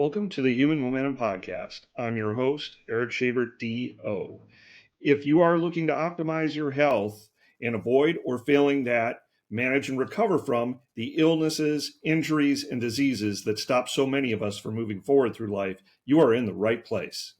Welcome to the Human Momentum Podcast. I'm your host, Erik Schabert, DO. If you are looking to optimize your health and avoid or failing that, manage and recover from the illnesses, injuries, and diseases that stop so many of us from moving forward through life, you are in the right place.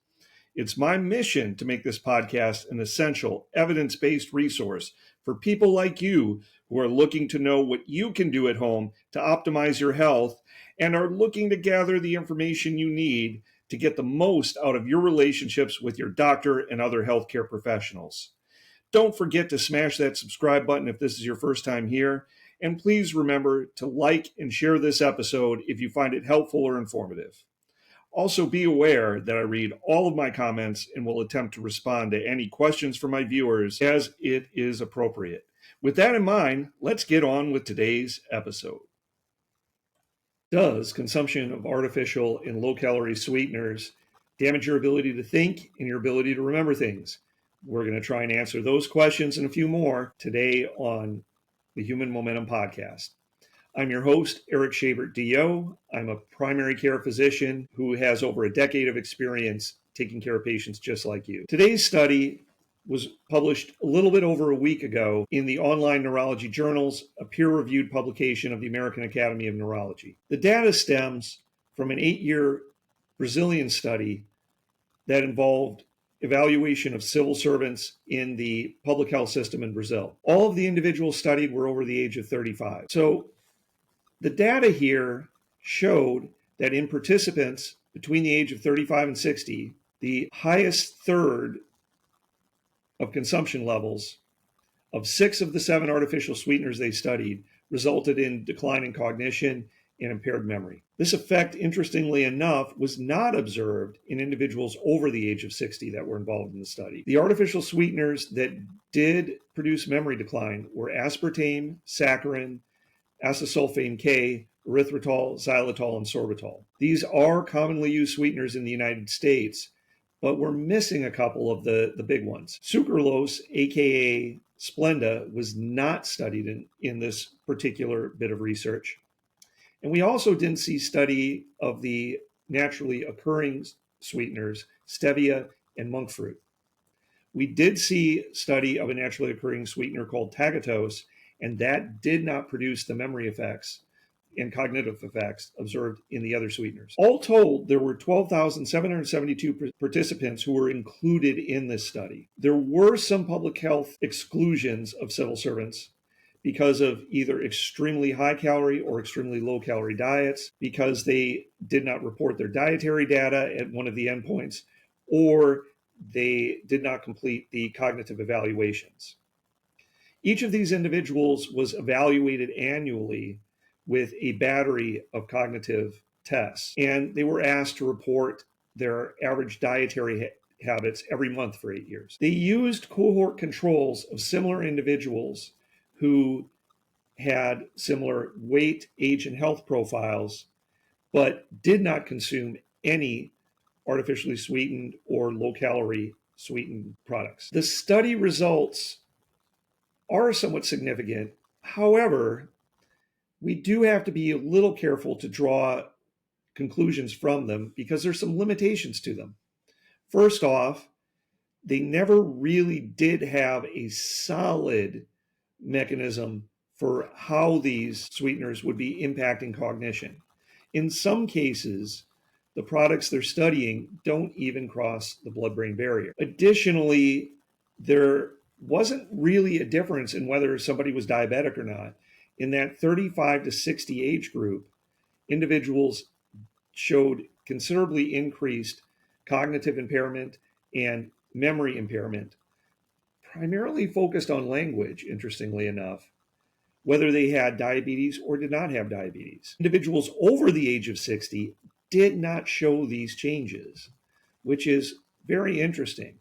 It's my mission to make this podcast an essential, evidence-based resource for people like you who are looking to know what you can do at home to optimize your health and are looking to gather the information you need to get the most out of your relationships with your doctor and other healthcare professionals. Don't forget to smash that subscribe button if this is your first time here, and please remember to like and share this episode if you find it helpful or informative. Also, be aware that I read all of my comments and will attempt to respond to any questions from my viewers as it is appropriate. With that in mind, let's get on with today's episode. Does consumption of artificial and low-calorie sweeteners damage your ability to think and your ability to remember things? We're going to try and answer those questions and a few more today on the Human Momentum Podcast. I'm your host, Erik Schabert, DO. I'm a primary care physician who has over a decade of experience taking care of patients just like you. Today's study was published a little bit over a week ago in the online neurology journals, a peer-reviewed publication of the American Academy of Neurology. The data stems from an 8-year Brazilian study that involved evaluation of civil servants in the public health system in Brazil. All of the individuals studied were over the age of 35. So the data here showed that in participants between the age of 35 and 60, the highest third of consumption levels of 6 of the 7 artificial sweeteners they studied resulted in decline in cognition and impaired memory. This effect, interestingly enough, was not observed in individuals over the age of 60 that were involved in the study. The artificial sweeteners that did produce memory decline were aspartame, saccharin, acesulfame K, erythritol, xylitol, and sorbitol. These are commonly used sweeteners in the United States, but we're missing a couple of the big ones. Sucralose, aka Splenda, was not studied in this particular bit of research. And we also didn't see study of the naturally occurring sweeteners, stevia and monk fruit. We did see study of a naturally occurring sweetener called tagatose, and that did not produce the memory effects and cognitive effects observed in the other sweeteners. All told, there were 12,772 participants who were included in this study. There were some public health exclusions of civil servants because of either extremely high calorie or extremely low calorie diets, because they did not report their dietary data at one of the endpoints, or they did not complete the cognitive evaluations. Each of these individuals was evaluated annually with a battery of cognitive tests, and they were asked to report their average dietary habits every month for 8 years. They used cohort controls of similar individuals who had similar weight, age, and health profiles, but did not consume any artificially sweetened or low-calorie sweetened products. The study results are somewhat significant. However, we do have to be a little careful to draw conclusions from them because there's some limitations to them. First off, they never really did have a solid mechanism for how these sweeteners would be impacting cognition. In some cases, the products they're studying don't even cross the blood-brain barrier. Additionally, there wasn't really a difference in whether somebody was diabetic or not. In that 35 to 60 age group, individuals showed considerably increased cognitive impairment and memory impairment, primarily focused on language, interestingly enough, whether they had diabetes or did not have diabetes. Individuals over the age of 60 did not show these changes, which is very interesting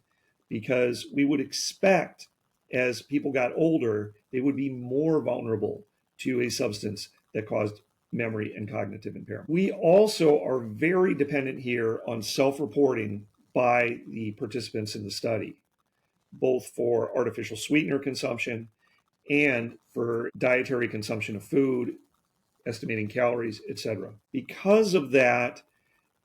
because we would expect as people got older, they would be more vulnerable to a substance that caused memory and cognitive impairment. We also are very dependent here on self-reporting by the participants in the study, both for artificial sweetener consumption and for dietary consumption of food, estimating calories, etc. Because of that,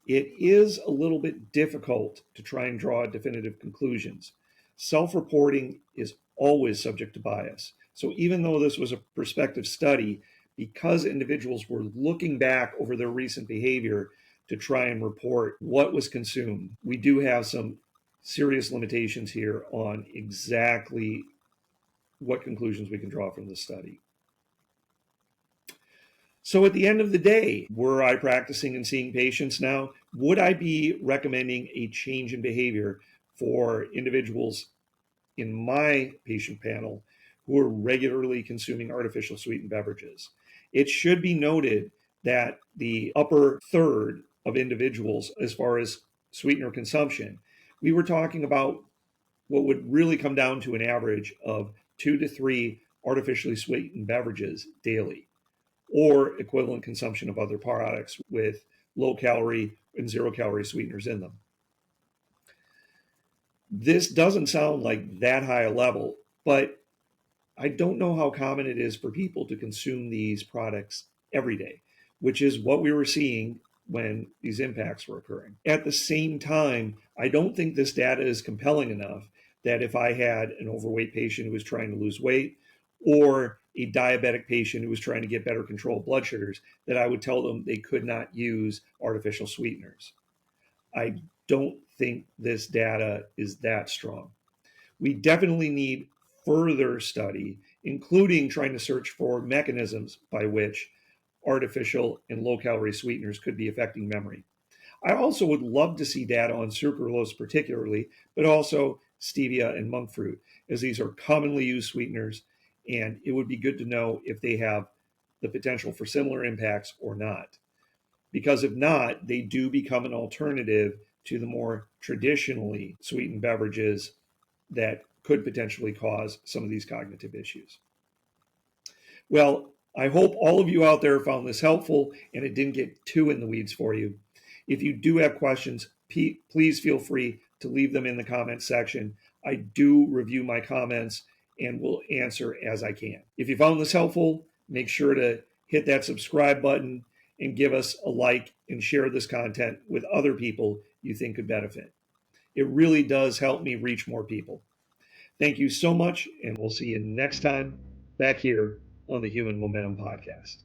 It is a little bit difficult to try and draw definitive conclusions. Self-reporting is always subject to bias. So even though this was a prospective study, because individuals were looking back over their recent behavior to try and report what was consumed, we do have some serious limitations here on exactly what conclusions we can draw from this study. So at the end of the day, were I practicing and seeing patients now, would I be recommending a change in behavior for individuals in my patient panel who are regularly consuming artificial sweetened beverages? It should be noted that the upper third of individuals, as far as sweetener consumption, we were talking about what would really come down to an average of 2 to 3 artificially sweetened beverages daily, or equivalent consumption of other products with low calorie and 0 calorie sweeteners in them. This doesn't sound like that high a level, but I don't know how common it is for people to consume these products every day, which is what we were seeing when these impacts were occurring. At the same time, I don't think this data is compelling enough that if I had an overweight patient who was trying to lose weight, or a diabetic patient who was trying to get better control of blood sugars, that I would tell them they could not use artificial sweeteners. I don't think this data is that strong. We definitely need further study, including trying to search for mechanisms by which artificial and low calorie sweeteners could be affecting memory. I also would love to see data on sucralose particularly, but also stevia and monk fruit, as these are commonly used sweeteners, and it would be good to know if they have the potential for similar impacts or not. Because if not, they do become an alternative to the more traditionally sweetened beverages that could potentially cause some of these cognitive issues. Well, I hope all of you out there found this helpful and it didn't get too in the weeds for you. If you do have questions, please feel free to leave them in the comments section. I do review my comments and will answer as I can. If you found this helpful, make sure to hit that subscribe button and give us a like and share this content with other people you think could benefit. It really does help me reach more people. Thank you so much, and we'll see you next time back here on the Human Momentum Podcast.